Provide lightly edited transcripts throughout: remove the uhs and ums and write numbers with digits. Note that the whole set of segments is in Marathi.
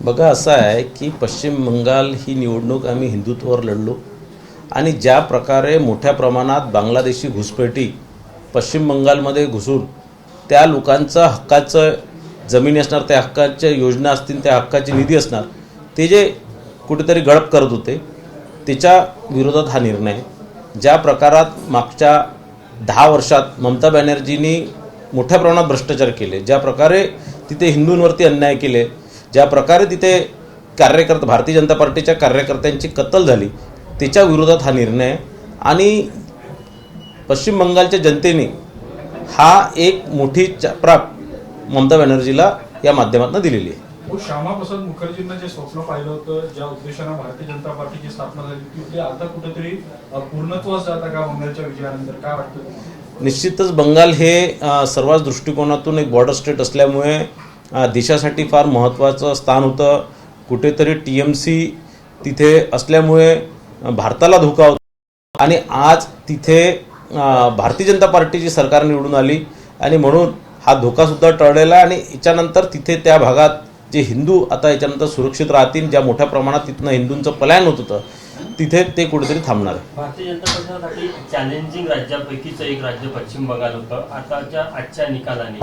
बघा असं आहे की पश्चिम बंगाल ही निवडणूक आम्ही हिंदुत्वावर लढलो आणि ज्या प्रकारे मोठ्या प्रमाणात बांगलादेशी घुसपैठी पश्चिम बंगालमध्ये घुसून त्या लोकांचं हक्काचं जमिनी असणार, त्या हक्काच्या योजना असतील, त्या हक्काची निधी असणार, ते जे कुठेतरी गडप करत होते त्याच्या विरोधात हा निर्णय आहे. ज्या प्रकारात मागच्या 10 वर्षात ममता बॅनर्जींनी मोठ्या प्रमाणात भ्रष्टाचार केले, ज्या प्रकारे तिथे हिंदूंवरती अन्याय केले, ज्या प्रकारे तिथे भारतीय जनता पार्टीच्या कार्यकर्त्यांची कत्तल झाली, त्याच्या विरोधात हा निर्णय आहे. आणि पश्चिम बंगालच्या जनतेने हा एक मोठी चपराक ममता बॅनर्जीला या माध्यमातून दिलेली आहे. श्यामाप्रसाद मुखर्जींना जे स्वप्न पाहिलं होतं, ज्या उद्देशानं भारतीय जनता पार्टीची स्थापना झाली होती, ते आता कुठेतरी पूर्णत्वास जातं का बंगालच्या विजयानंतर? काय वाटतं तुम्हाला? निश्चितच बंगाल हे सर्वच दृष्टिकोनातून एक बॉर्डर स्टेट असल्यामुळे देशासाठी फार महत्त्वाचं स्थान होतं. कुठेतरी TMC तिथे असल्यामुळे भारताला धोका होता आणि आज तिथे भारतीय जनता पार्टीची सरकार निवडून आली आणि म्हणून हा धोकासुद्धा टळलेला आहे. आणि याच्यानंतर तिथे त्या भागात जे हिंदू आता याच्यानंतर सुरक्षित राहतील, ज्या मोठ्या प्रमाणात तिथनं हिंदूंचं पलायन होत होतं, तिथे ते कुठेतरी थांबणार आहे. भारतीय जनता पक्षासाठी चॅलेंजिंग राज्यापैकीचं एक राज्य पश्चिम बंगाल होतं. आजच्या निकालाने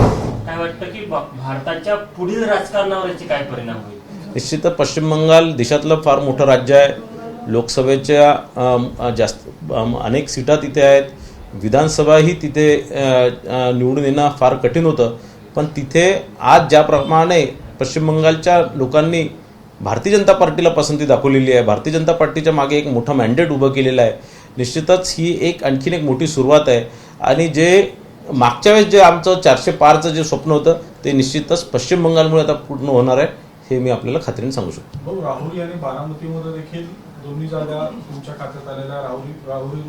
काय वाटतं की भारताच्या पुढील राजकारणावर याचे काय परिणाम होईल? निश्चितच पश्चिम बंगाल देशातलं फार मोठं राज्य आहे. लोकसभेच्या अनेक सीटा तिथे आहेत. विधानसभाही तिथे निवडून येणं फार कठीण होतं. पण तिथे आज ज्याप्रमाणे पश्चिम बंगालच्या लोकांनी भारतीय जनता पार्टीला पसंती दाखवलेली आहे, भारतीय जनता पार्टीच्या मागे एक मोठं मॅन्डेट उभं केलेलं आहे, निश्चितच ही आणखीन एक मोठी सुरुवात आहे. आणि जे मागच्या वेळेस जे आमचं 400 पारचं जे स्वप्न होतं ते निश्चितच पश्चिम बंगालमुळे आता पूर्ण होणार आहे, हे मी आपल्याला खात्रीने सांगू शकतो. राहुरी आणि बारामतीमध्ये देखील दोन्ही जागा तुमच्या खात्यात आलेल्या. राहुरी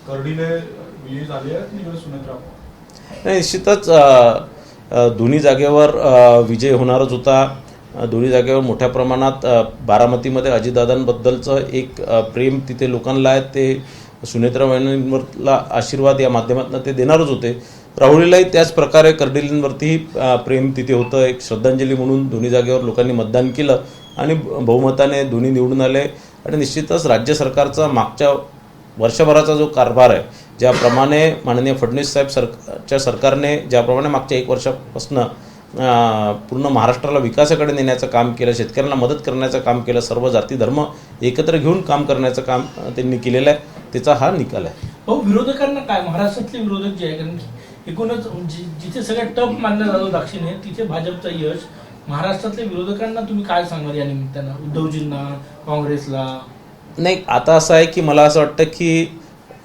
कर्डिले विजयी झाले आहेत, तिकडे सुनेत्रा. नाही, निश्चितच दोन्ही जागेवर विजय होणारच होता. दोन्ही जागेवर मोठ्या प्रमाणात बारामतीमध्ये अजितदादांबद्दलचं एक प्रेम तिथे लोकांना आहे. ते सुनेत्रा वहिनींवरला आशीर्वाद या माध्यमातून ते देणारच होते. राहुरीलाही त्याच प्रकारे कर्डिलेंवरतीही प्रेम तिथे होतं. एक श्रद्धांजली म्हणून दोन्ही जागेवर लोकांनी मतदान केलं आणि बहुमताने दोन्ही निवडून आले. आणि निश्चितच राज्य सरकारचा मागच्या वर्षभराचा जो कारभार आहे, ज्याप्रमाणे माननीय फडणवीस साहेब सरकारने ज्याप्रमाणे मागच्या 1 वर्षापासून पूर्ण महाराष्ट्राला विकासाकडे नेण्याचं काम केलं, शेतकऱ्यांना मदत करण्याचं काम केलं, सर्व जाती धर्म एकत्र घेऊन काम करण्याचं काम त्यांनी केलेलं आहे, त्याचा हा निकाल आहे. विरोधकांना काय, महाराष्ट्रातले विरोधक जे आहे, कारण एकूणच जिथे सगळ्यात टफ मानलं जातं दक्षिणेत, तिथे भाजपचं यश. महाराष्ट्रातल्या विरोधकांना तुम्ही काय सांगणार या निमित्तानं, उद्धवजींना, काँग्रेसला? नाही, आता असं आहे की मला असं वाटतं की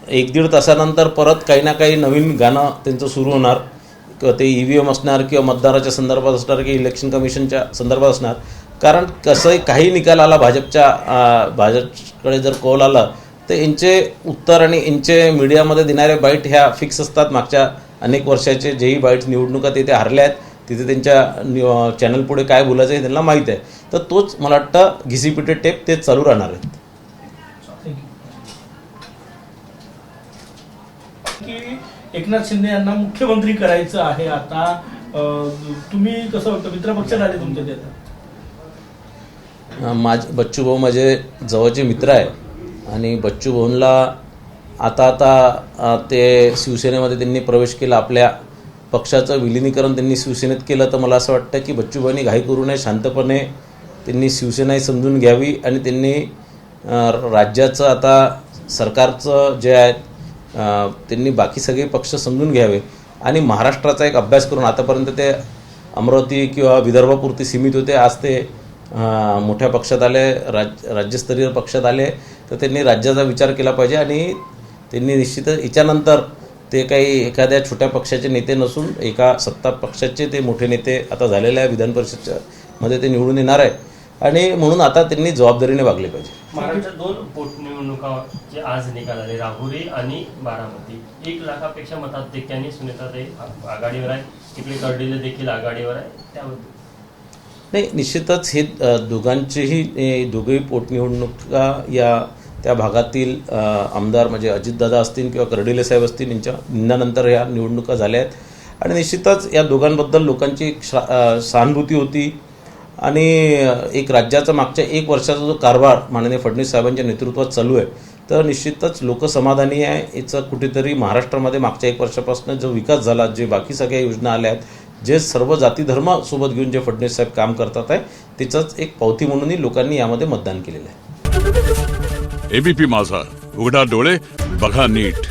1-1.5 तासानंतर परत काही ना काही नवीन गाणं त्यांचं सुरू होणार. ते EVM असणार किंवा मतदाराच्या संदर्भात असणार किंवा इलेक्शन कमिशनच्या संदर्भात असणार. कारण कसंही काही निकाल आला भाजपकडे जर कौल आला तर यांचे उत्तर आणि यांचे मीडियामध्ये देणारे बाईट ह्या फिक्स असतात. मागच्या अनेक वर्षाचे जेही बाईट्स निवडणुका तिथे हारल्या आहेत, तिथे त्यांच्या चॅनल पुढे काय बोलायचं हे त्यांना माहीत आहे. तर तोच मला वाटतं घिसीपिटे टेप तेच चालू राहणार आहेत. की एकनाथ शिंदे यांना मुख्यमंत्री करायचं आहे आता, तुम्ही कसं वाटतं? मित्रपक्षात आले तुमच्या ते आता? बच्चू भाऊ माझे जवळचे मित्र आहे आणि बच्चू भाऊंना आता ते शिवसेनेमध्ये त्यांनी प्रवेश केला, आपल्या पक्षाचं विलिनीकरण त्यांनी शिवसेनेत केलं. तर मला असं वाटतं की बच्चू भाऊंनी घाई करू नये, शांतपणे त्यांनी शिवसेनाही समजून घ्यावी आणि त्यांनी राज्याचं आता सरकारचं जे आहे त्यांनी बाकी सगळे पक्ष समजून घ्यावे आणि महाराष्ट्राचा एक अभ्यास करून, आतापर्यंत ते अमरावती किंवा विदर्भापुरती सीमित होते, आज ते मोठ्या पक्षात आले, राज्यस्तरीय पक्षात आले, तर त्यांनी राज्याचा विचार केला पाहिजे. आणि त्यांनी निश्चितच याच्यानंतर ते काही एखाद्या छोट्या पक्षाचे नेते नसून एका सत्ता पक्षाचे ते मोठे नेते आता झालेले आहे. विधान परिषदमध्ये ते निवडून येणार आहे आणि म्हणून आता त्यांनी जबाबदारीने वागले पाहिजे. महाराष्ट्रात 2 पोटनिवडणुकाचे आज निकाल आले, राहुरी आणि बारामती. 1 लाखापेक्षा मताधिक्याने सुनेत्राताई आघाडीवर आहे, तिकडे कर्डिले देखील आघाडीवर आहे. त्याबद्दल नाही, निश्चितच हे दोघेही पोटनिवडणुका या त्या भागातील आमदार म्हणजे अजितदादा असतील किंवा कर्डिले साहेब असतील यांच्या निंदानंतर या निवडणुका झाल्या आहेत. आणि निश्चितच या दोघांबद्दल लोकांची एक सहानुभूती होती. आणि एक राज्याचा मागच्या 1 वर्षाचा जो कारभार माननीय फडणवीस साहेबांच्या नेतृत्वात चालू आहे, तर निश्चितच लोक समाधानी आहे. याचं कुठेतरी महाराष्ट्रामध्ये मागच्या 1 वर्षापासून जो विकास झाला, जे बाकी सगळ्या योजना आल्या आहेत, जे सर्व जाती धर्म सोबत घेऊन जे फडणवीस साहेब काम करतात आहे, त्याचंच एक पावती म्हणूनही लोकांनी यामध्ये मतदान केलेलं आहे. एबीपी माझा, उघडा डोळे बघा नीट.